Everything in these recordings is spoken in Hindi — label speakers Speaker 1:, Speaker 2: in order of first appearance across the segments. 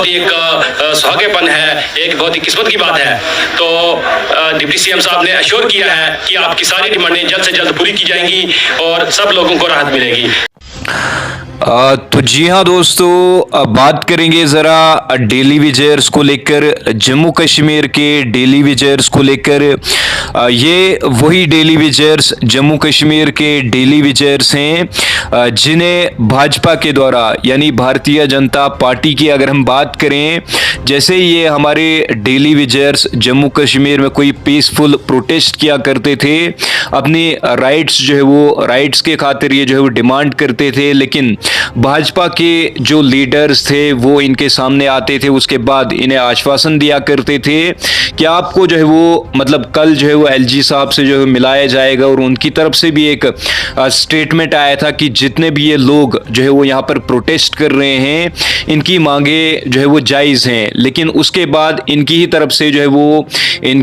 Speaker 1: एक सुहागेपन है, एक बहुत ही किस्मत की बात है। तो डिप्टी सीएम साहब ने अश्योर किया है कि आपकी सारी डिमांडें जल्द से जल्द पूरी की जाएंगी और सब लोगों को राहत मिलेगी।
Speaker 2: तो जी हाँ दोस्तों, अब बात करेंगे ज़रा डेली विजर्स को लेकर। जम्मू कश्मीर के डेली विजर्स को लेकर, ये वही डेली विजर्स जम्मू कश्मीर के डेली विजर्स हैं जिन्हें भाजपा के द्वारा यानी भारतीय जनता पार्टी की अगर हम बात करें, जैसे ये हमारे डेली विजर्स जम्मू कश्मीर में कोई पीसफुल प्रोटेस्ट किया करते थे, अपनी राइट्स जो है वो राइट्स के खातिर ये जो है वो डिमांड करते थे, लेकिन भाजपा के जो लीडर्स थे वो इनके सामने आते थे, उसके बाद इन्हें आश्वासन दिया करते थे कि आपको जो है वो मतलब कल जो है वो एलजी साहब से जो है मिलाया जाएगा। और उनकी तरफ से भी एक स्टेटमेंट आया था कि जितने भी ये लोग जो है वो यहाँ पर प्रोटेस्ट कर रहे हैं, इनकी मांगे जो है वो जायज़ हैं, लेकिन उसके बाद इनकी ही तरफ से जो है वो इन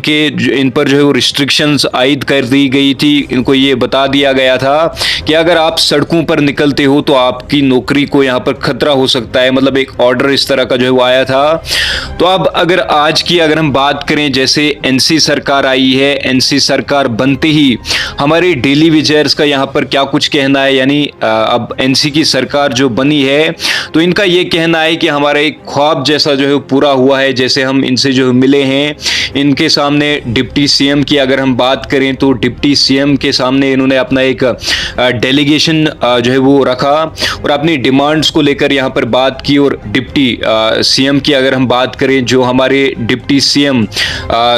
Speaker 2: पर जो है वो रिस्ट्रिक्शंस आयद कर दी गई थी। इनको ये बता दिया गया था कि अगर आप सड़कों पर निकलते हो तो आपकी नौकरी को यहाँ पर खतरा हो सकता है, मतलब एक ऑर्डर इस तरह का जो है वो आया था। तो अब अगर आज की अगर हम बात करें, जैसे एनसी सरकार आई है, एनसी सरकार बनते ही हमारे डेली विजर्स का यहाँ पर क्या कुछ कहना है, यानी अब एनसी की सरकार जो बनी है तो इनका ये कहना है कि हमारा एक ख्वाब जैसा जो है पूरा हुआ है। जैसे हम इनसे जो मिले हैं, इनके सामने डिप्टी सीएम की अगर हम बात करें तो डिप्टी सीएम के सामने इन्होंने अपना एक डेलीगेशन जो है वो रखा और अपनी डिमांड्स को लेकर यहाँ पर बात की। और डिप्टी सीएम की अगर हम बात करें, जो हमारे डिप्टी सीएम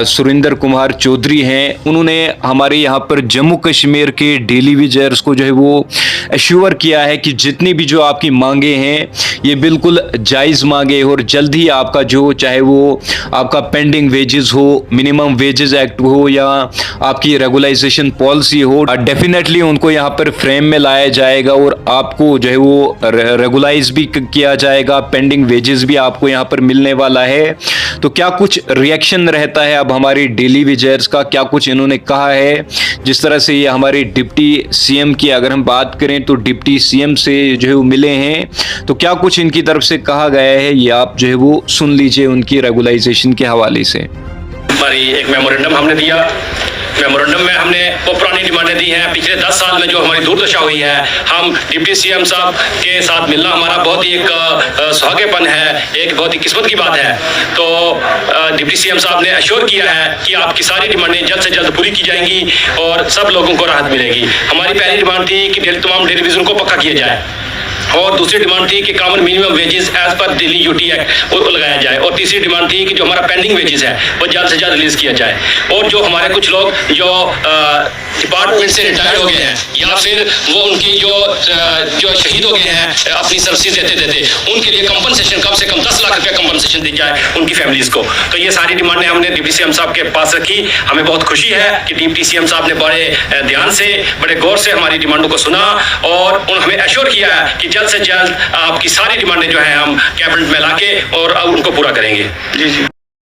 Speaker 2: सुरेंद्र कुमार चौधरी हैं, उन्होंने हमारे यहाँ पर जम्मू कश्मीर के डेली विजर्स को जो है वो एश्योर किया है कि जितनी भी जो आपकी मांगे हैं ये बिल्कुल जायज़ मांगे और जल्द ही आपका जो चाहे वो आपका पेंडिंग वेजेस हो, मिनिमम वेजेस एक्ट हो या आपकी रेगुलाइजेशन पॉलिसी हो, डेफिनेटली उनको यहाँ पर फ्रेम में लाया जाएगा और आपको जो है वो रेगुलाइज भी किया जाएगा, पेंडिंग वेजेस भी आपको यहाँ पर मिलने वाला है। तो क्या कुछ रिएक्शन रहता है अब हमारी डेली विजर्स का, क्या कुछ इन्होंने कहा है, जिस तरह से ये हमारे डिप्टी सीएम की अगर हम बात करें तो डिप्टी सीएम से जो है वो मिले हैं, तो क्या कुछ इनकी तरफ से कहा गया है, ये आप जो है वो सुन लीजिए उनकी रेगुलाइजेशन के हवाले से।
Speaker 1: हमारी एक मेमोरेंडम हमने दिया, मेमोरेंडम में हमने वो पुरानी डिमांडें दी हैं। पिछले 10 साल में जो हमारी दुर्दशा हुई है, हम डिप्टी सीएम साहब के साथ मिलना हमारा बहुत ही एक सुहागेपन है, एक बहुत ही किस्मत की बात है। तो डिप्टी सीएम साहब ने अश्योर किया है कि आपकी सारी डिमांडें जल्द से जल्द पूरी की जाएंगी और सब लोगों को राहत मिलेगी। हमारी पहली डिमांड थी कि तमाम डेलीविजन को पक्का किया जाए, और दूसरी डिमांड थी कि common minimum wages as per Delhi UT act वो लगाया जाए, और तीसरी डिमांड थी कि जो हमारा पेंडिंग वेजेस है वो जल्द से जल्द रिलीज किया जाए। और जो हमारे कुछ लोग जो डिपार्टमेंट से रिटायर हो गए हैं या फिर वो उनकी जो शहीद हो गए हैं अपनी सर्विस देते उनके लिए कंपनसेशन कम से कम 10 लाख रुपया कंपनसेशन दी जाए उनकी फैमिलीज को। तो ये सारी डिमांडें हमने डिप्टी सीएम साहब के पास रखी। हमें बहुत खुशी है कि डिप्टी सीएम साहब ने बड़े ध्यान से, बड़े गौर से हमारी डिमांडों को सुना और हमें एश्योर किया है कि जल्द से जल्द आपकी सारी डिमांडें जो है हम कैबिनेट में लाके और उनको पूरा करेंगे। जी जी।